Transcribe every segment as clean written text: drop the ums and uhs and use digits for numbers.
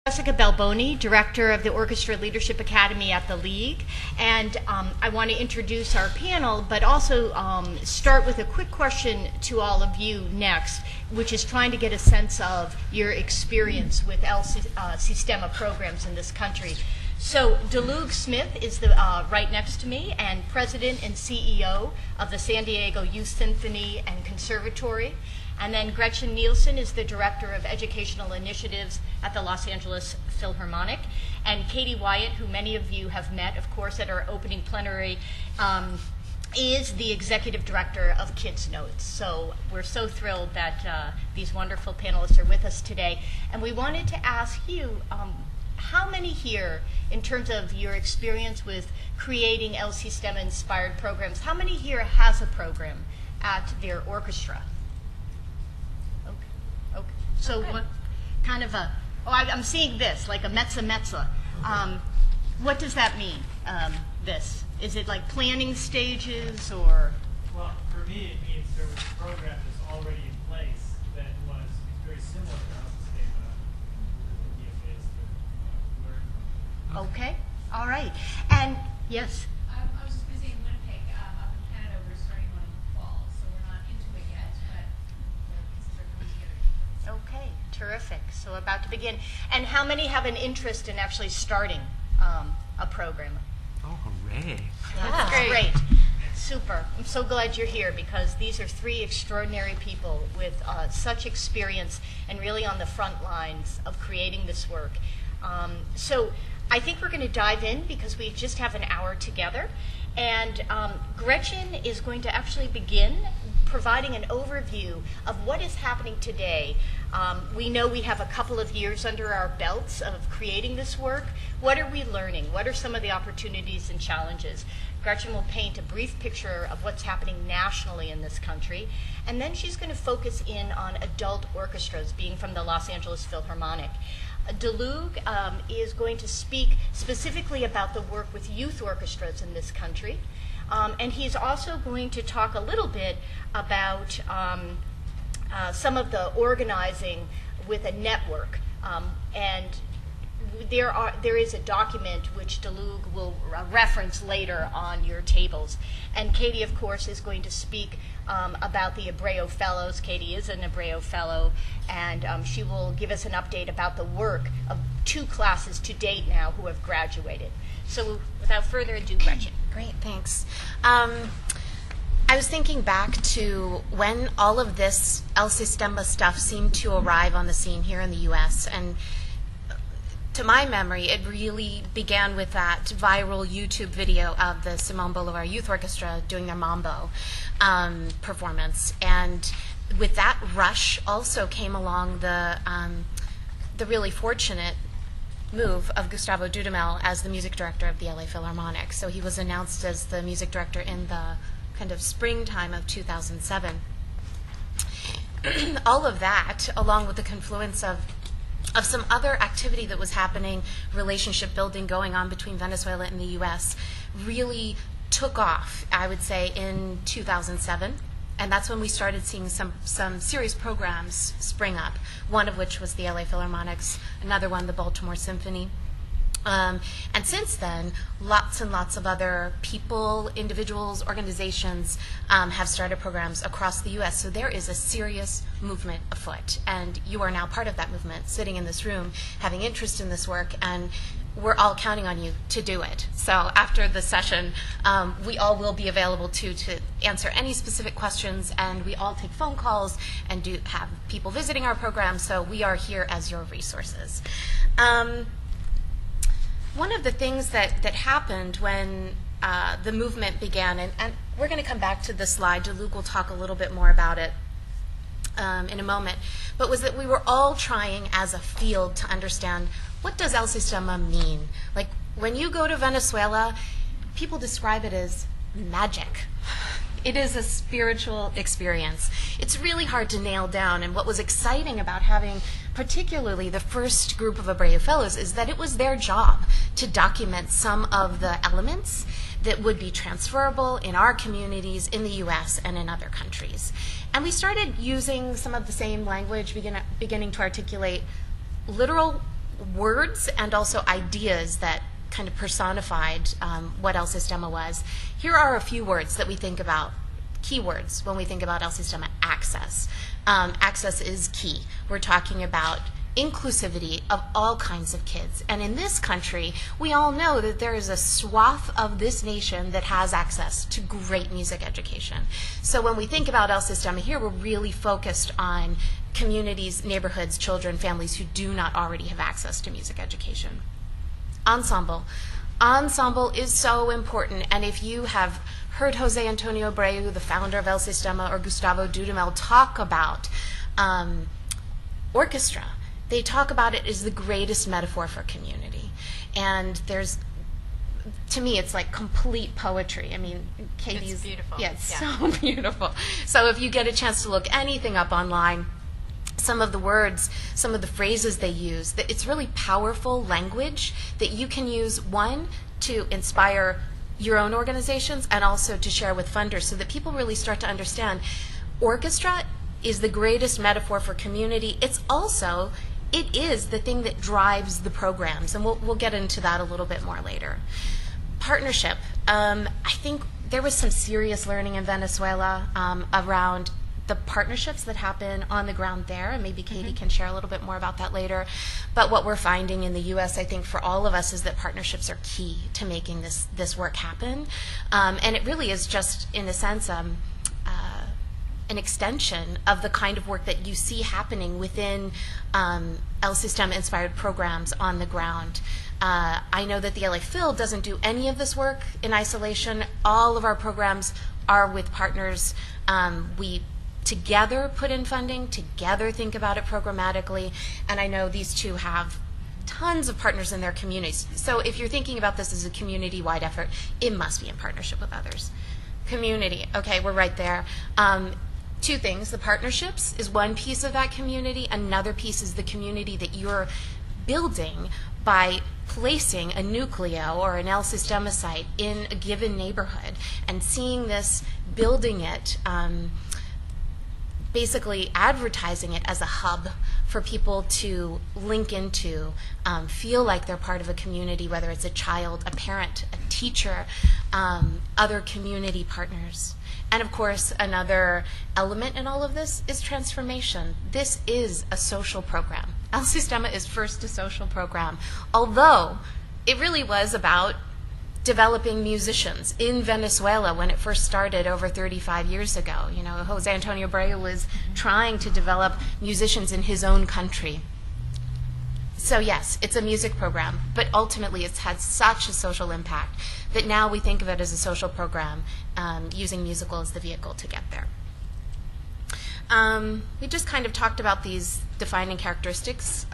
Jessica Balboni, Director of the Orchestra Leadership Academy at the League, and I want to introduce our panel, but also start with a quick question to all of you next, which is trying to get a sense of your experience with SIstema programs in this country. So Dalouge Smith is right next to me, and President and CEO of the San Diego Youth Symphony and Conservatory. And then Gretchen Nielsen is the Director of Educational Initiatives at the Los Angeles Philharmonic. And Katie Wyatt, who many of you have met, of course, at our opening plenary, is the Executive Director of KidZNotes. So we're so thrilled that these wonderful panelists are with us today. And we wanted to ask you, how many here, in terms of your experience with creating SIstema-inspired programs, how many here has a program at their orchestra? So what kind of a, I'm seeing this, like a mezza. What does that mean, this? Is it like planning stages or? Well, for me it means there was a program that's already in place that was very similar to SIstema. It would be a phase to learn from. Okay, all right. And, yes? I was just going to say in Winnipeg, up in Canada, we're starting one in the fall, so we're not into it yet, but the pieces are coming together. Okay, terrific. So about to begin. And how many have an interest in actually starting a program? Oh, hooray. That's great. Super. I'm so glad you're here because these are three extraordinary people with such experience and really on the front lines of creating this work. So I think we're going to dive in because we just have an hour together. And Gretchen is going to actually begin providing an overview of what is happening today. We know we have a couple of years under our belts of creating this work. What are we learning? What are some of the opportunities and challenges? Gretchen will paint a brief picture of what's happening nationally in this country, and then she's going to focus in on adult orchestras, being from the Los Angeles Philharmonic. Dalouge is going to speak specifically about the work with youth orchestras in this country. And he's also going to talk a little bit about some of the organizing with a network. And there is a document which Dalouge will reference later on your tables. And Katie, of course, is going to speak about the Abreu Fellows. Katie is an Abreu Fellow, and she will give us an update about the work of 2 classes to date now who have graduated. So without further ado, Gretchen. Great, thanks. I was thinking back to when all of this SIstema stuff seemed to arrive on the scene here in the U.S., and to my memory, it really began with that viral YouTube video of the Simon Bolivar Youth Orchestra doing their Mambo performance. And with that rush also came along the really fortunate move of Gustavo Dudamel as the music director of the LA Philharmonic. So he was announced as the music director in the kind of springtime of 2007. All of that, along with the confluence of some other activity that was happening, relationship building going on between Venezuela and the US, really took off, I would say, in 2007. And that's when we started seeing some serious programs spring up, one of which was the LA Philharmonics, another one, the Baltimore Symphony. And since then, lots and lots of other people, individuals, organizations have started programs across the U.S. So there is a serious movement afoot. And you are now part of that movement, sitting in this room, having interest in this work, and we're all counting on you to do it. So after the session, we all will be available to answer any specific questions, and we all take phone calls and do have people visiting our program, so we are here as your resources. One of the things that happened when the movement began, and we're going to come back to this slide, Dalouge will talk a little bit more about it in a moment, but was that we were all trying as a field to understand, what does SIstema mean? Like, when you go to Venezuela, people describe it as magic. It is a spiritual experience. It's really hard to nail down, and what was exciting about having particularly the first group of Abreu Fellows is that it was their job to document some of the elements that would be transferable in our communities in the US and in other countries. And we started using some of the same language, beginning to articulate literal words and also ideas that kind of personified what SIstema was. Here are a few words that we think about, keywords when we think about SIstema. Access. Access is key. We're talking about inclusivity of all kinds of kids. And in this country, we all know that there is a swath of this nation that has access to great music education. So when we think about SIstema here, we're really focused on communities, neighborhoods, children, families who do not already have access to music education. Ensemble. Ensemble is so important, and if you have heard Jose Antonio Abreu, the founder of SIstema, or Gustavo Dudamel talk about orchestra, they talk about it as the greatest metaphor for community. And there's, to me, it's like complete poetry. I mean, Katie's... It's beautiful. Yeah, it's so beautiful. So if you get a chance to look anything up online, some of the words, some of the phrases they use, that it's really powerful language that you can use, one, to inspire your own organizations and also to share with funders so that people really start to understand orchestra is the greatest metaphor for community. It is the thing that drives the programs, and we'll get into that a little bit more later. Partnership. I think there was some serious learning in Venezuela around the partnerships that happen on the ground there, and maybe Katie can share a little bit more about that later. But what we're finding in the U.S., I think, for all of us is that partnerships are key to making this work happen. And it really is just, in a sense, an extension of the kind of work that you see happening within SIstema-inspired programs on the ground. I know that the LA Phil doesn't do any of this work in isolation. All of our programs are with partners. We together put in funding, together think about it programmatically, and I know these two have tons of partners in their communities. So if you're thinking about this as a community-wide effort, it must be in partnership with others. Community, okay, we're right there. Two things, the partnerships is one piece of that community, another piece is the community that you're building by placing a Nucleo or an SIstema site in a given neighborhood and seeing this, building it, basically advertising it as a hub for people to link into, feel like they're part of a community, whether it's a child, a parent, a teacher, other community partners. And of course, another element in all of this is transformation. This is a social program. SIstema is first a social program, although it really was about developing musicians in Venezuela when it first started over 35 years ago. You know, Jose Antonio Abreu was trying to develop musicians in his own country. So yes, it's a music program, but ultimately it's had such a social impact that now we think of it as a social program, using musical as the vehicle to get there. We just kind of talked about these defining characteristics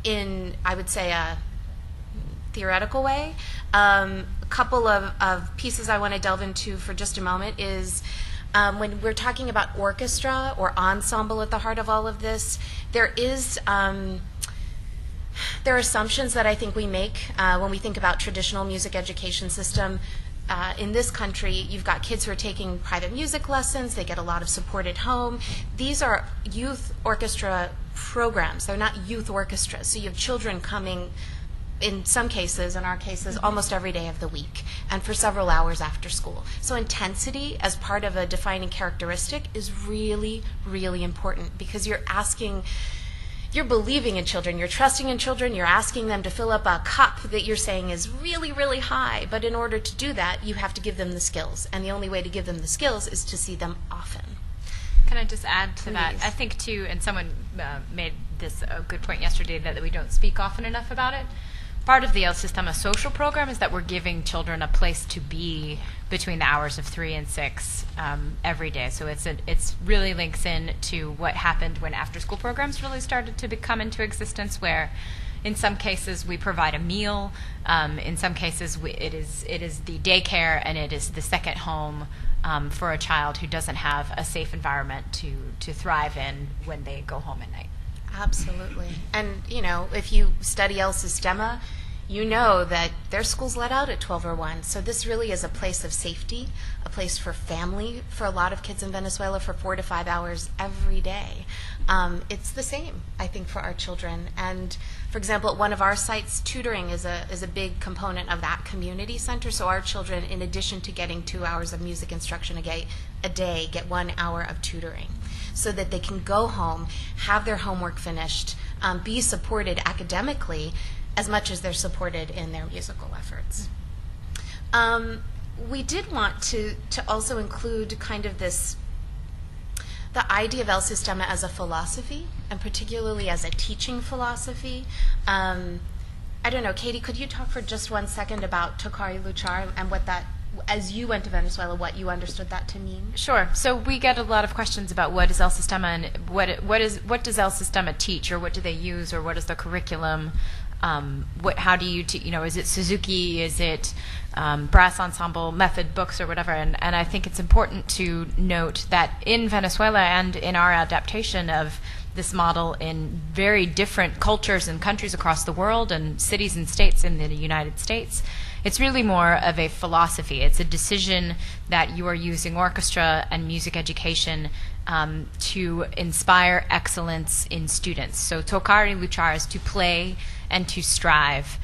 in, I would say, a theoretical way. A couple of pieces I want to delve into for just a moment is when we're talking about orchestra or ensemble at the heart of all of this, there are assumptions that I think we make when we think about traditional music education system. In this country, you've got kids who are taking private music lessons. They get a lot of support at home. These are youth orchestra programs. They're not youth orchestras. So you have children coming, in some cases, in our cases, almost every day of the week, and for several hours after school. So intensity as part of a defining characteristic is really, really important, because you're believing in children, you're trusting in children, you're asking them to fill up a cup that you're saying is really, really high, but in order to do that, you have to give them the skills, and the only way to give them the skills is to see them often. Can I just add to that? I think, too, and someone made this a good point yesterday, that we don't speak often enough about it. Part of the SIstema social program is that we're giving children a place to be between the hours of 3 and 6 every day. So it's really links in to what happened when after-school programs really started to come into existence, where in some cases we provide a meal, in some cases it is the daycare, and it is the second home for a child who doesn't have a safe environment to thrive in when they go home at night. Absolutely. And, you know, if you study SIstema, you know that their school's let out at 12 or 1. So this really is a place of safety, a place for family for a lot of kids in Venezuela for 4 to 5 hours every day. It's the same, I think, for our children. And for example, at one of our sites, tutoring is a big component of that community center. So our children, in addition to getting 2 hours of music instruction a day, get 1 hour of tutoring, so that they can go home, have their homework finished, be supported academically as much as they're supported in their musical efforts. We did want to also include kind of the idea of SIstema as a philosophy, and particularly as a teaching philosophy. I don't know, Katie, could you talk for just 1 second about Tocar y Luchar and what that, as you went to Venezuela, what you understood that to mean? Sure. So we get a lot of questions about what is SIstema and what does SIstema teach, or what do they use, or what is the curriculum? How do you is it Suzuki, is it brass ensemble method books or whatever? And I think it's important to note that in Venezuela and in our adaptation of this model in very different cultures and countries across the world and cities and states in the United States, it's really more of a philosophy. It's a decision that you are using orchestra and music education to inspire excellence in students. So tocar y luchar is to play and to strive.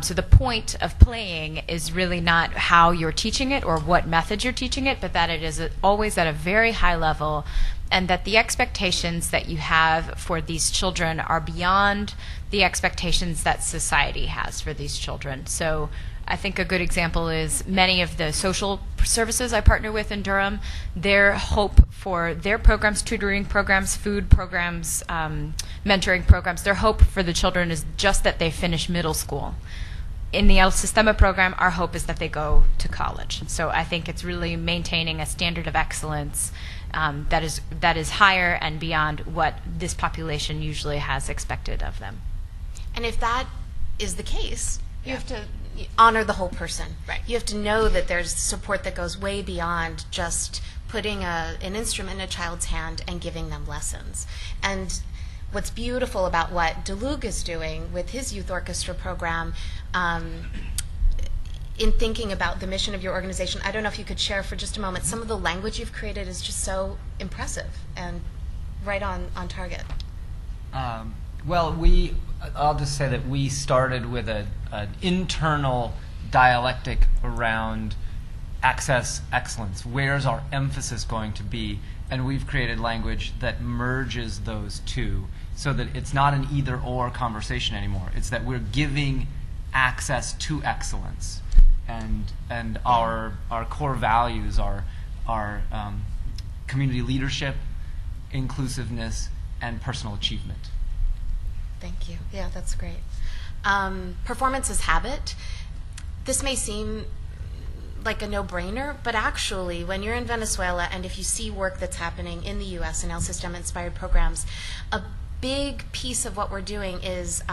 So the point of playing is really not how you're teaching it or what methods you're teaching it, but that it is always at a very high level, and that the expectations that you have for these children are beyond the expectations that society has for these children. So I think a good example is many of the social services I partner with in Durham, their hope for their programs, tutoring programs, food programs, mentoring programs, their hope for the children is just that they finish middle school. In the SIstema program, our hope is that they go to college. So I think it's really maintaining a standard of excellence that is higher and beyond what this population usually has expected of them. And if that is the case, you have to honor the whole person. Right. You have to know that there's support that goes way beyond just putting an instrument in a child's hand and giving them lessons. And what's beautiful about what Dalouge is doing with his youth orchestra program, in thinking about the mission of your organization, I don't know if you could share for just a moment, some of the language you've created is just so impressive and right on target. Well, I'll just say that we started with an internal dialectic around access excellence. Where's our emphasis going to be? And we've created language that merges those two so that it's not an either-or conversation anymore. It's that we're giving access to excellence. And our core values are community leadership, inclusiveness, and personal achievement. Thank you. Yeah, that's great. Performance is habit. This may seem like a no-brainer, but actually, when you're in Venezuela and if you see work that's happening in the U.S. and SIstema-inspired programs, a big piece of what we're doing is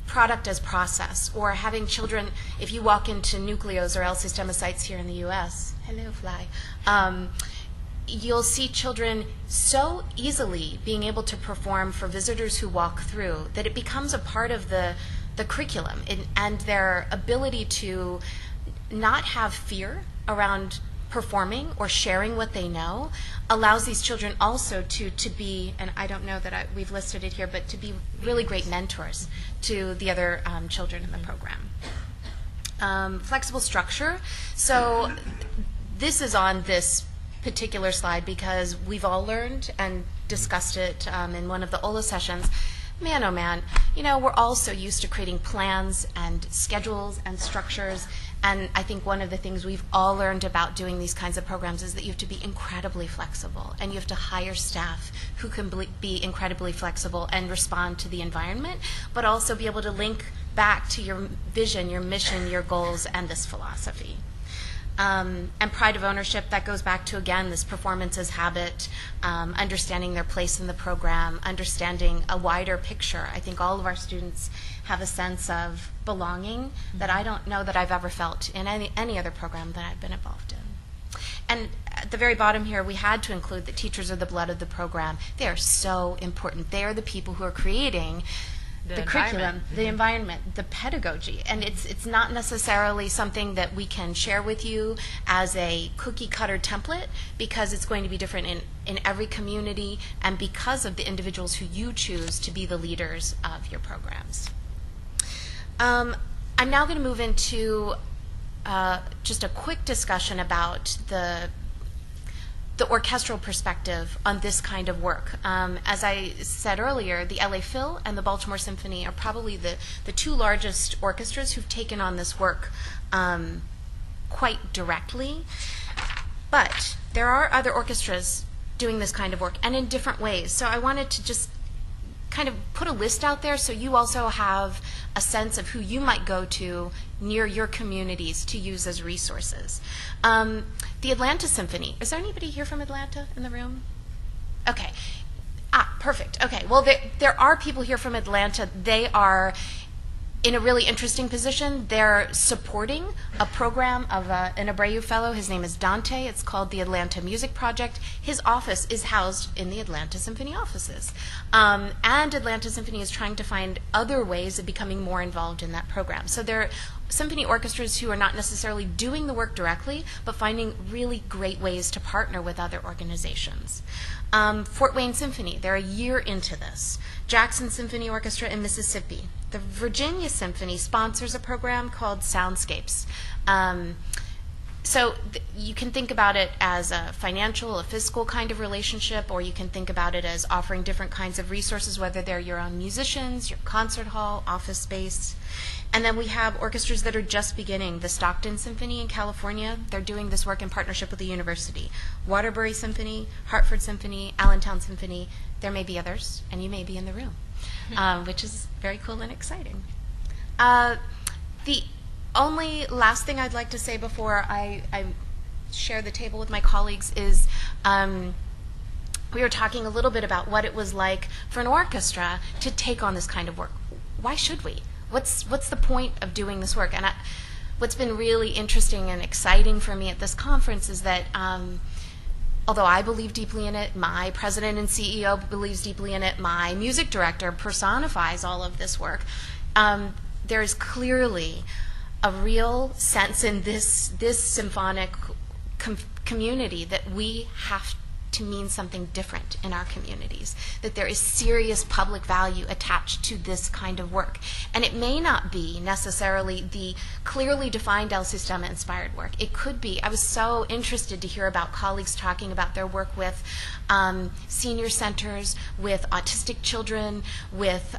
product as process, or having children, if you walk into Nucleos or SIstema sites here in the U.S., hello, fly, you'll see children so easily being able to perform for visitors who walk through that it becomes a part of the curriculum, and their ability to not have fear around performing or sharing what they know allows these children also to be, and I don't know that we've listed it here, but to be really great mentors to the other children in the program. Flexible structure. So this is on this particular slide because we've all learned and discussed it in one of the YOLA sessions. Man, oh man, we're all so used to creating plans and schedules and structures, and I think one of the things we've all learned about doing these kinds of programs is that you have to be incredibly flexible, and you have to hire staff who can be incredibly flexible and respond to the environment, but also be able to link back to your vision, your mission, your goals, and this philosophy. And pride of ownership, that goes back to, again, this performance as habit, understanding their place in the program, understanding a wider picture. I think all of our students have a sense of belonging that I don't know that I've ever felt in any other program that I've been involved in. And at the very bottom here, we had to include that teachers are the blood of the program. They are so important. They are the people who are creating the curriculum, the environment, the pedagogy, and it's not necessarily something that we can share with you as a cookie cutter template, because it's going to be different in every community, and because of the individuals who you choose to be the leaders of your programs. I'm now going to move into just a quick discussion about the orchestral perspective on this kind of work. As I said earlier, the LA Phil and the Baltimore Symphony are probably the two largest orchestras who've taken on this work quite directly. But there are other orchestras doing this kind of work, and in different ways. So I wanted to just kind of put a list out there so you also have a sense of who you might go to near your communities to use as resources. The Atlanta Symphony. Is there anybody here from Atlanta in the room? Okay. Perfect. Okay. Well, there are people here from Atlanta. They are in a really interesting position. They're supporting a program of an Abreu Fellow. His name is Dante. It's called the Atlanta Music Project. His office is housed in the Atlanta Symphony offices. And Atlanta Symphony is trying to find other ways of becoming more involved in that program. So there are symphony orchestras who are not necessarily doing the work directly, but finding really great ways to partner with other organizations. Fort Wayne Symphony, they're a year into this. Jackson Symphony Orchestra in Mississippi. The Virginia Symphony sponsors a program called Soundscapes. So you can think about it as a financial, a fiscal kind of relationship, or you can think about it as offering different kinds of resources, whether they're your own musicians, your concert hall, office space. And then we have orchestras that are just beginning. The Stockton Symphony in California, they're doing this work in partnership with the university. Waterbury Symphony, Hartford Symphony, Allentown Symphony. There may be others, and you may be in the room, which is very cool and exciting. The only last thing I'd like to say before I share the table with my colleagues is we were talking a little bit about what it was like for an orchestra to take on this kind of work. Why should we? What's the point of doing this work? And what's been really interesting and exciting for me at this conference is that although I believe deeply in it, my president and CEO believes deeply in it, my music director personifies all of this work, there is clearly a real sense in this symphonic community that we have to mean something different in our communities, that there is serious public value attached to this kind of work. And it may not be necessarily the clearly defined SIstema inspired work. It could be. I was so interested to hear about colleagues talking about their work with senior centers, with autistic children, with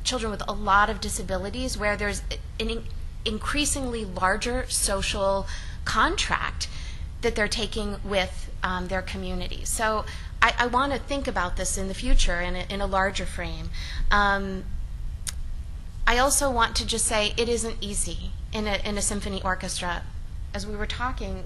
children with a lot of disabilities, where there's an increasingly larger social contract that they're taking with their communities. So I want to think about this in the future in a larger frame. I also want to just say it isn't easy in a symphony orchestra. As we were talking,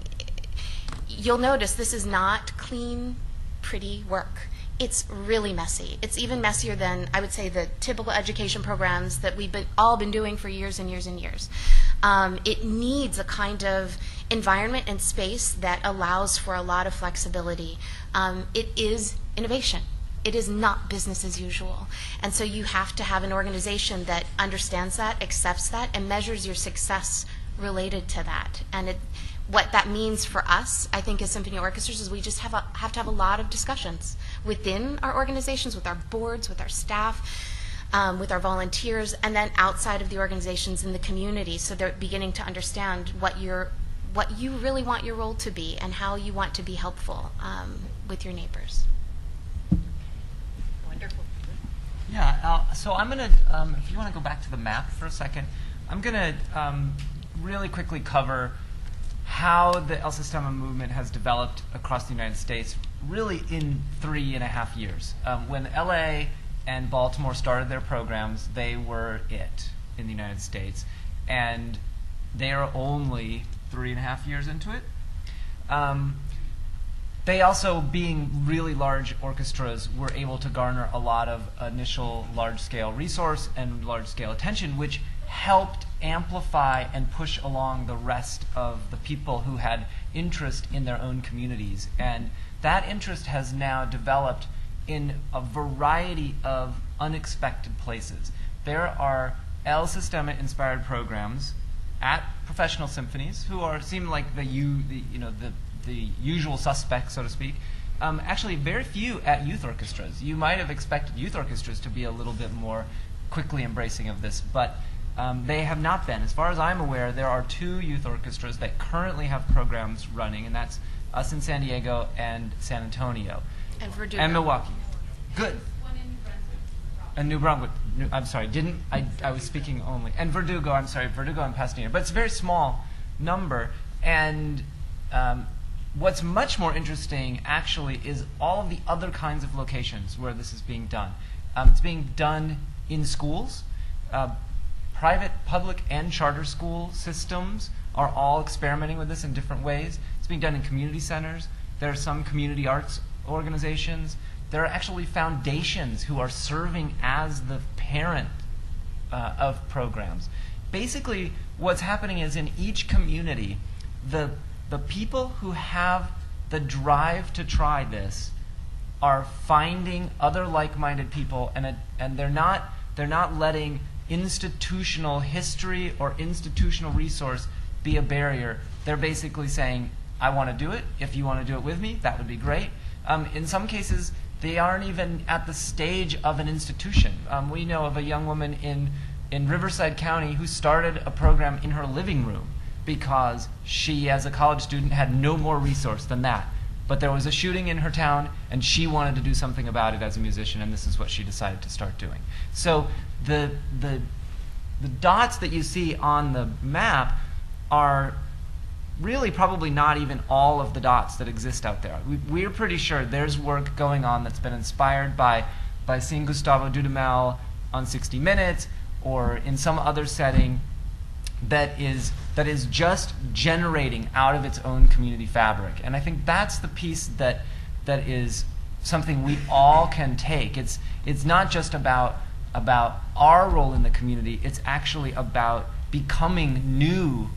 you'll notice this is not clean, pretty work. It's really messy. It's even messier than, I would say, the typical education programs that we've all been doing for years and years and years. It needs a kind of environment and space that allows for a lot of flexibility. It is innovation. It is not business as usual. And so you have to have an organization that understands that, accepts that, and measures your success related to that. And what that means for us, I think, as symphony orchestras, is we just have to have a lot of discussions within our organizations, with our boards, with our staff, with our volunteers, and then outside of the organizations in the community, so they're beginning to understand what you really want your role to be and how you want to be helpful with your neighbors. Wonderful. Yeah, so I'm going to, if you want to go back to the map for a second, I'm going to really quickly cover how the SIstema movement has developed across the United States, really in 3.5 years. When LA and Baltimore started their programs, they were it in the United States. And they are only 3.5 years into it. They also, being really large orchestras, were able to garner a lot of initial large-scale resource and large-scale attention, which helped amplify and push along the rest of the people who had interest in their own communities. And that interest has now developed in a variety of unexpected places. there are SIstema inspired programs at professional symphonies who seem like the usual suspects, so to speak. Actually, very few at youth orchestras. You might have expected youth orchestras to be a little bit more quickly embracing of this, but they have not been. As far as I'm aware, there are 2 youth orchestras that currently have programs running, and that's us in San Diego and San Antonio. And Verdugo. And Milwaukee. Good. One in New Brunswick. And New Brunswick. I'm sorry, I was speaking only. And Verdugo, I'm sorry, Verdugo and Pasadena. But it's a very small number. And what's much more interesting, actually, is all of the other kinds of locations where this is being done. It's being done in schools. Private, public, and charter school systems are all experimenting with this in different ways. It's being done in community centers. There are some community arts organizations. There are actually foundations who are serving as the parent of programs. Basically, what's happening is in each community, the people who have the drive to try this are finding other like-minded people, and they're not letting institutional history or institutional resource be a barrier. They're basically saying, I want to do it. If you want to do it with me, that would be great. In some cases, they aren't even at the stage of an institution. We know of a young woman in Riverside County who started a program in her living room because she, as a college student, had no more resource than that. But there was a shooting in her town, and she wanted to do something about it as a musician, and this is what she decided to start doing. So the dots that you see on the map are really probably not even all of the dots that exist out there. We're pretty sure there's work going on that's been inspired by seeing Gustavo Dudamel on 60 Minutes or in some other setting that is just generating out of its own community fabric. And I think that's the piece that is something we all can take. It's not just about our role in the community, it's actually about becoming new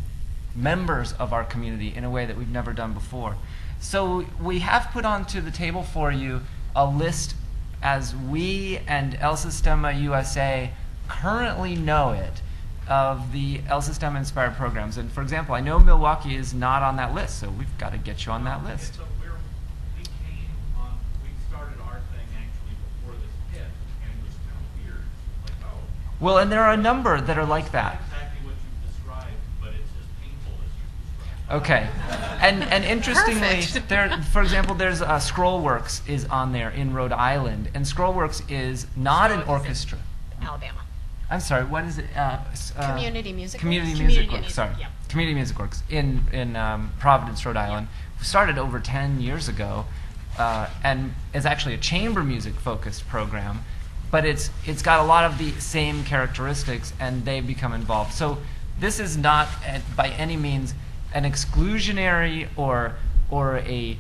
members of our community in a way that we've never done before. So we have put onto the table for you a list as we and SIstema USA currently know it of the SIstema inspired programs. And for example, I know Milwaukee is not on that list, so we've got to get you on that list. So we started our thing actually before this hit, and it was kind of weird. Like, oh. Well, and there are a number that are like that. Not exactly what you've described, but it's as painful as you've described. Okay. And interestingly, for example, there's Scrollworks is on there in Rhode Island, and Scrollworks is not an orchestra. Alabama. I'm sorry, what is it? Community Music Community Works? Music Community Works, Music, sorry. yeah. Community Music Works in Providence, Rhode Island. Started over 10 years ago, and is actually a chamber music focused program, but it's got a lot of the same characteristics, and they become involved. So this is not by any means an exclusionary or a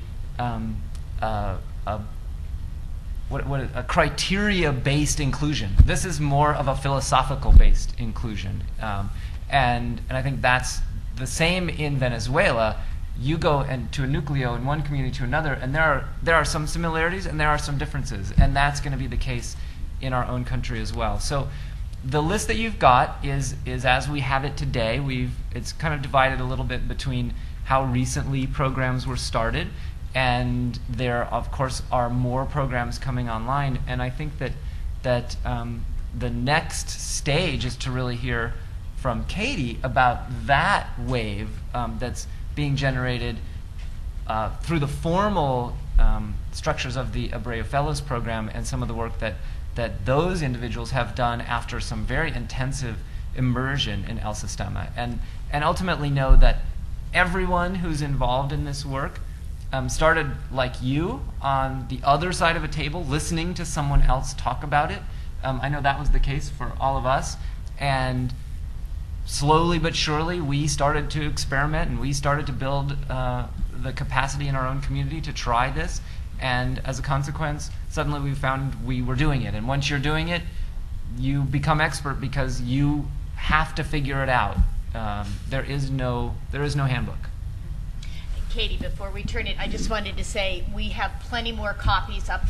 criteria-based inclusion. This is more of a philosophical-based inclusion, and I think that's the same in Venezuela. You go to a nucleo in one community to another, and there are some similarities and there are some differences, and that's going to be the case in our own country as well. So the list that you've got is as we have it today. It's kind of divided a little bit between how recently programs were started, and there, of course, are more programs coming online. And I think that the next stage is to really hear from Katie about that wave that's being generated through the formal structures of the Abreu Fellows program and some of the work that those individuals have done after some very intensive immersion in SIstema, and ultimately know that everyone who's involved in this work started like you on the other side of a table listening to someone else talk about it. I know that was the case for all of us, and slowly but surely we started to experiment and we started to build the capacity in our own community to try this, and as a consequence suddenly we found we were doing it. And once you're doing it, you become expert because you have to figure it out. There is no handbook. Katie, before we turn it, I just wanted to say we have plenty more copies up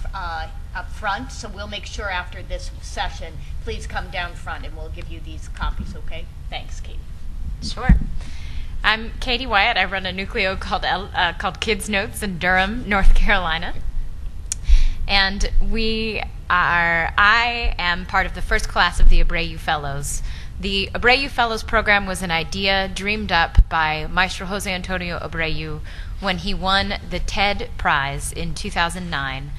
up front, so we'll make sure after this session, please come down front and we'll give you these copies, okay? Thanks, Katie. Sure. I'm Katie Wyatt. I run a nucleo called KidZNotes in Durham, North Carolina. And I am part of the first class of the Abreu Fellows. The Abreu Fellows program was an idea dreamed up by Maestro Jose Antonio Abreu when he won the TED Prize in 2009.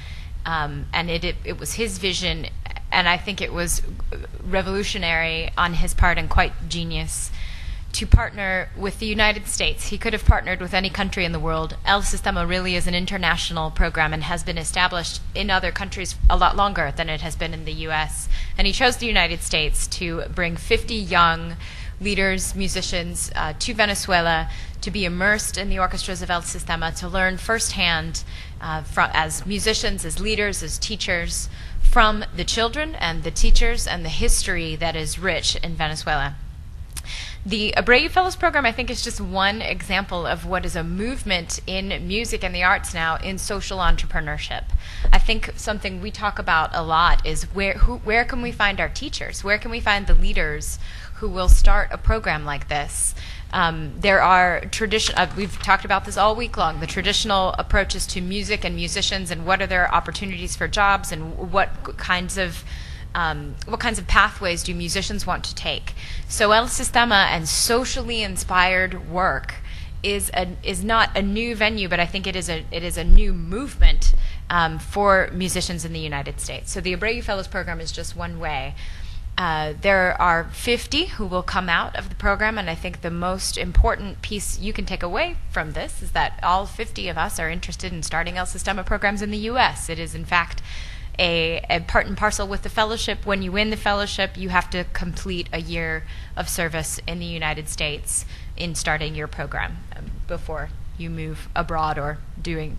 And it was his vision, and I think it was revolutionary on his part and quite genius, to partner with the United States. He could have partnered with any country in the world. SIstema really is an international program and has been established in other countries a lot longer than it has been in the U.S. And he chose the United States to bring 50 young leaders, musicians to Venezuela to be immersed in the orchestras of SIstema, to learn firsthand as musicians, as leaders, as teachers, from the children and the teachers and the history that is rich in Venezuela. The Abreu Fellows program, I think, is just one example of what is a movement in music and the arts now in social entrepreneurship. I think something we talk about a lot is where can we find our teachers? Where can we find the leaders who will start a program like this? There are we've talked about this all week long, the traditional approaches to music and musicians and what are their opportunities for jobs and what kinds of pathways do musicians want to take. So SIstema and socially inspired work is not a new venue, but I think it is a new movement for musicians in the United States. So the Abreu Fellows program is just one way. There are 50 who will come out of the program, and I think the most important piece you can take away from this is that all 50 of us are interested in starting SIstema programs in the U.S. It is, in fact, a part and parcel with the fellowship. When you win the fellowship, you have to complete a year of service in the United States in starting your program before you move abroad or doing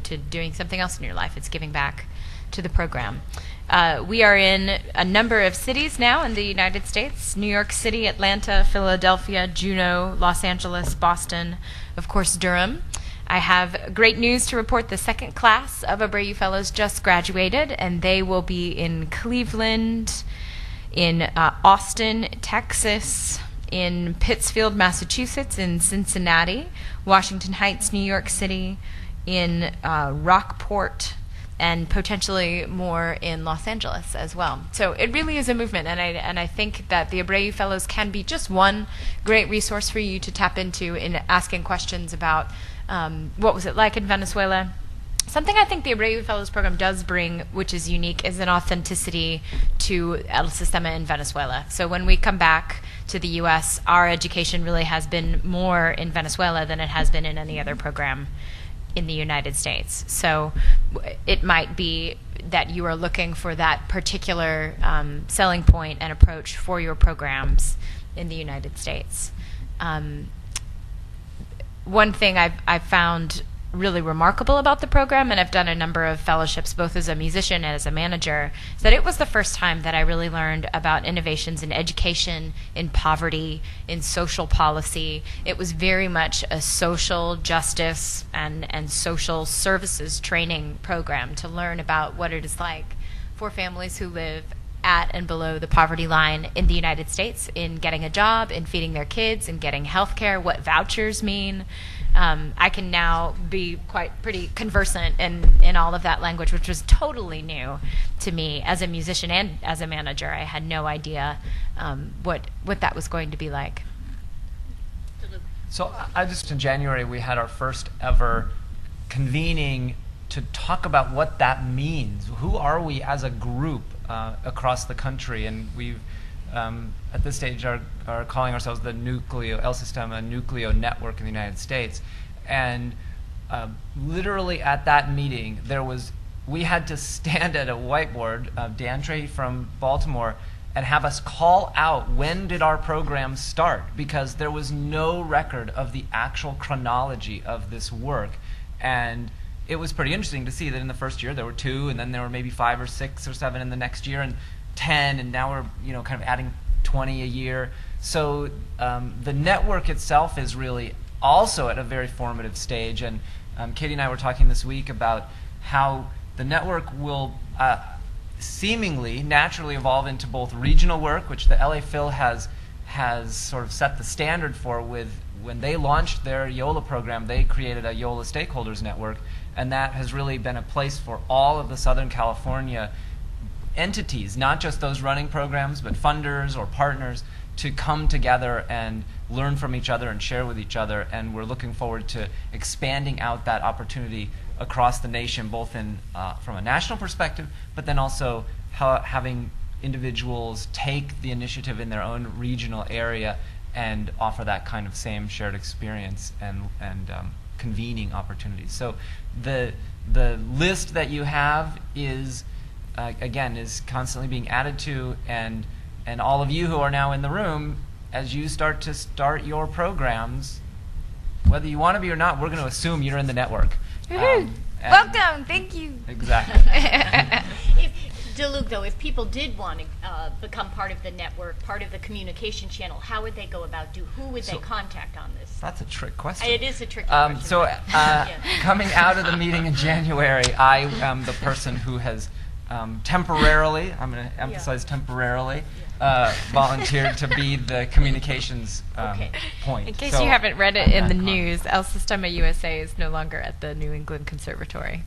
something else in your life. It's giving back to the program. We are in a number of cities now in the United States: New York City, Atlanta, Philadelphia, Juneau, Los Angeles, Boston, of course, Durham. I have great news to report. The second class of Abreu Fellows just graduated, and they will be in Cleveland, in Austin, Texas, in Pittsfield, Massachusetts, in Cincinnati, Washington Heights, New York City, in Rockport, and potentially more in Los Angeles as well. So it really is a movement, and I think that the Abreu Fellows can be just one great resource for you to tap into in asking questions about what was it like in Venezuela. Something I think the Abreu Fellows program does bring, which is unique, is an authenticity to SIstema in Venezuela. So when we come back to the U.S., our education really has been more in Venezuela than it has been in any other program in the United States. So it might be that you are looking for that particular selling point and approach for your programs in the United States. One thing I've found really remarkable about the program, and I've done a number of fellowships both as a musician and as a manager, is that it was the first time that I really learned about innovations in education, in poverty, in social policy. It was very much a social justice and social services training program to learn about what it is like for families who live at and below the poverty line in the United States, in getting a job, in feeding their kids, in getting health care, what vouchers mean. I can now be pretty conversant in all of that language, which was totally new to me as a musician and as a manager. I had no idea what that was going to be like. So in January, we had our first ever convening to talk about what that means. Who are we as a group across the country? And we've, at this stage, are calling ourselves the SIstema Nucleo Network in the United States. And literally at that meeting, we had to stand at a whiteboard, Dantre from Baltimore, and have us call out when did our program start, because there was no record of the actual chronology of this work. And it was pretty interesting to see that in the first year there were 2, and then there were maybe 5 or 6 or 7 in the next year, and 10, and now we're kind of adding 20 a year. So the network itself is really also at a very formative stage. And Katie and I were talking this week about how the network will seemingly naturally evolve into both regional work, which the LA Phil has sort of set the standard for. With when they launched their YOLA program, they created a YOLA Stakeholders Network, and that has really been a place for all of the Southern California entities, not just those running programs, but funders or partners, to come together and learn from each other and share with each other. And we're looking forward to expanding out that opportunity across the nation, both in from a national perspective, but then also having individuals take the initiative in their own regional area and offer that kind of same shared experience and convening opportunities. So the list that you have is again is constantly being added to, and all of you who are now in the room, as you start your programs, whether you want to be or not, we're going to assume you're in the network. Welcome, thank you. Exactly. Dalouge, though, if people did want to become part of the network, part of the communication channel, how would they go about who would they contact on this? That's a trick question. It is a tricky question. So coming out of the meeting in January, I am the person who has temporarily, I'm going to emphasize temporarily, volunteered to be the communications point. In case you haven't read it in the news, SIstema USA is no longer at the New England Conservatory.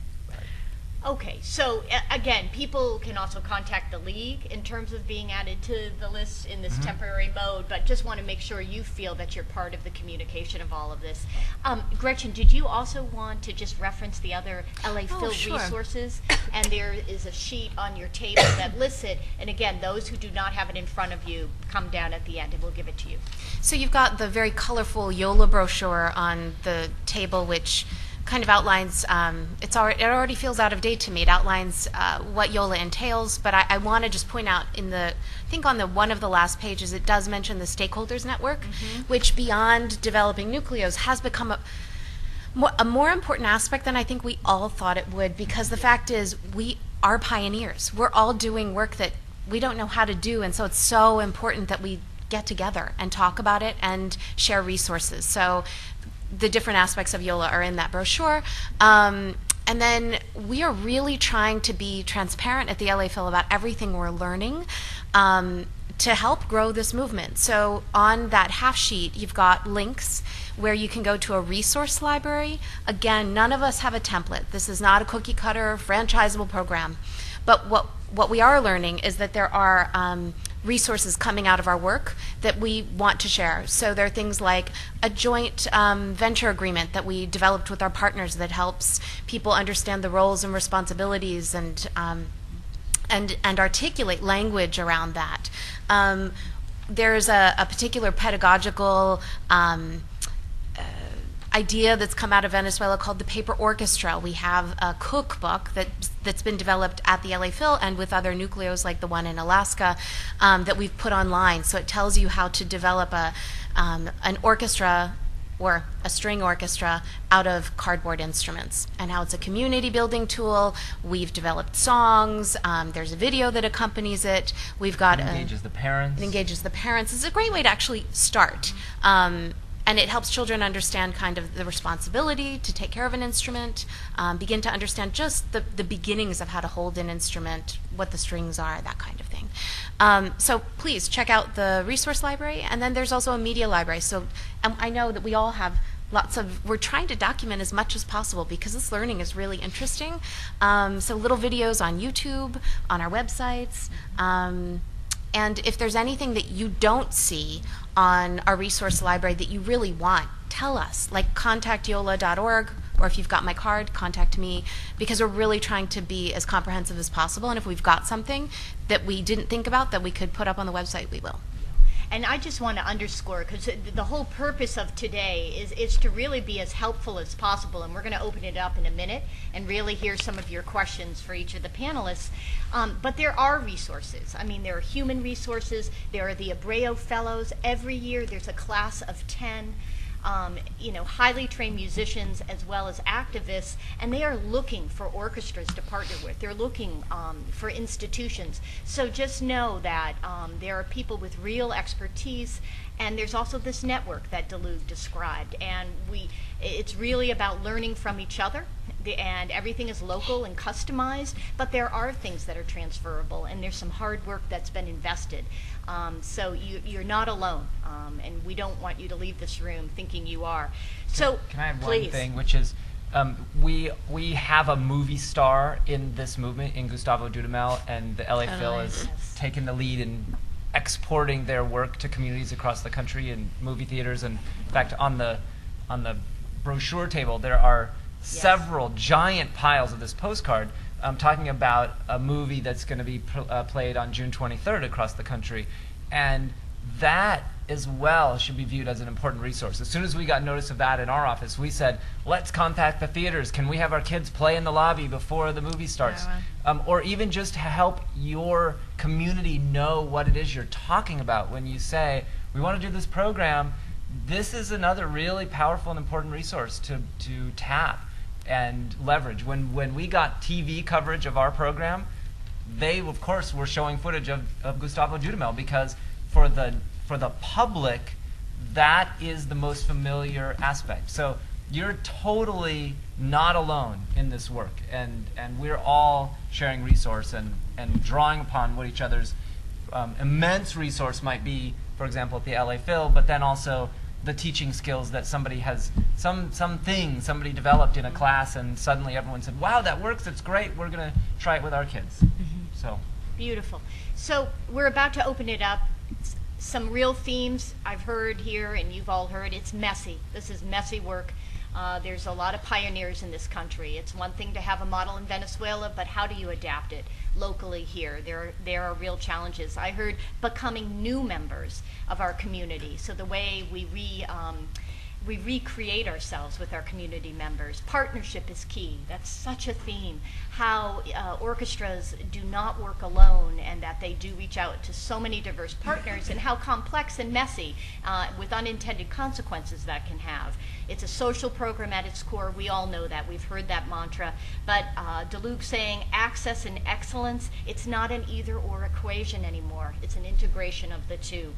Okay, so again, people can also contact the League in terms of being added to the list in this temporary mode, but just want to make sure you feel that you're part of the communication of all of this. Gretchen, did you also want to just reference the other LA Phil resources? And there is a sheet on your table that lists it, and again, those who do not have it in front of you, come down at the end and we'll give it to you. So you've got the very colorful YOLA brochure on the table, which kind of outlines, it already feels out of date to me. It outlines what YOLA entails, but I want to just point out I think on one of the last pages, it does mention the Stakeholders Network, which beyond developing nucleos has become a more important aspect than I think we all thought it would, because the fact is we are pioneers. We're all doing work that we don't know how to do, and so it's so important that we get together and talk about it and share resources. So the different aspects of YOLA are in that brochure. And then we are really trying to be transparent at the LA Phil about everything we're learning to help grow this movement. So on that half sheet, you've got links where you can go to a resource library. Again, none of us have a template. This is not a cookie cutter, franchisable program. But what we are learning is that there are resources coming out of our work that we want to share. So there are things like a joint venture agreement that we developed with our partners that helps people understand the roles and responsibilities and articulate language around that. There's a particular pedagogical idea that's come out of Venezuela called the Paper Orchestra. We have a cookbook that's been developed at the LA Phil and with other nucleos like the one in Alaska that we've put online. So it tells you how to develop an orchestra or a string orchestra out of cardboard instruments, and how it's a community building tool. We've developed songs. There's a video that accompanies it. We've got it engages the parents. It engages the parents. It's a great way to actually start. And it helps children understand kind of the responsibility to take care of an instrument, begin to understand just the beginnings of how to hold an instrument, what the strings are, that kind of thing. So please check out the resource library, and then there's also a media library. So I know that we all have we're trying to document as much as possible because this learning is really interesting. So little videos on YouTube, on our websites. And if there's anything that you don't see on our resource library that you really want, tell us. Like contact yola.org, or if you've got my card, contact me, because we're really trying to be as comprehensive as possible. And if we've got something that we didn't think about that we could put up on the website, we will. And I just want to underscore, because the whole purpose of today is to really be as helpful as possible, and we're going to open it up in a minute and really hear some of your questions for each of the panelists. But there are resources. I mean, there are human resources. There are the Abreu Fellows. Every year there's a class of 10 highly trained musicians as well as activists, and they are looking for orchestras to partner with. They're looking for institutions. So just know that there are people with real expertise, and there's also this network that Dalouge described. And it's really about learning from each other. and everything is local and customized, but there are things that are transferable, and there's some hard work that's been invested. So you're not alone, and we don't want you to leave this room thinking you are. So Can I add please. one thing, which is we have a movie star in this movement in Gustavo Dudamel, and the LA Phil has taken the lead in exporting their work to communities across the country and movie theaters. And in fact, on the brochure table, there are several giant piles of this postcard talking about a movie that's going to be played on June 23rd across the country. And that as well should be viewed as an important resource. As soon as we got notice of that in our office, we said, let's contact the theaters. Can we have our kids play in the lobby before the movie starts? Or even just to help your community know what it is you're talking about when you say, we want to do this program. This is another really powerful and important resource to tap and leverage. When we got TV coverage of our program, they, of course, were showing footage of Gustavo Dudamel, because for the public, that is the most familiar aspect. So you're totally not alone in this work, and we're all sharing resource and drawing upon what each other's immense resource might be, for example, at the LA Phil, but then also the teaching skills that somebody has, something somebody developed in a class, and suddenly everyone said, wow, that works, it's great, we're going to try it with our kids. So Beautiful. So we're about to open it up. Some real themes I've heard here, and you've all heard. It's messy. This is messy work. There's a lot of pioneers in this country. It's one thing to have a model in Venezuela, but how do you adapt it locally here? There are real challenges. I heard becoming new members of our community. So the way we recreate ourselves with our community members. Partnership is key. That's such a theme. How orchestras do not work alone, and that they do reach out to so many diverse partners, and how complex and messy with unintended consequences that can have. It's a social program at its core. We all know that. We've heard that mantra. But Dalouge saying access and excellence, it's not an either or equation anymore. It's an integration of the two.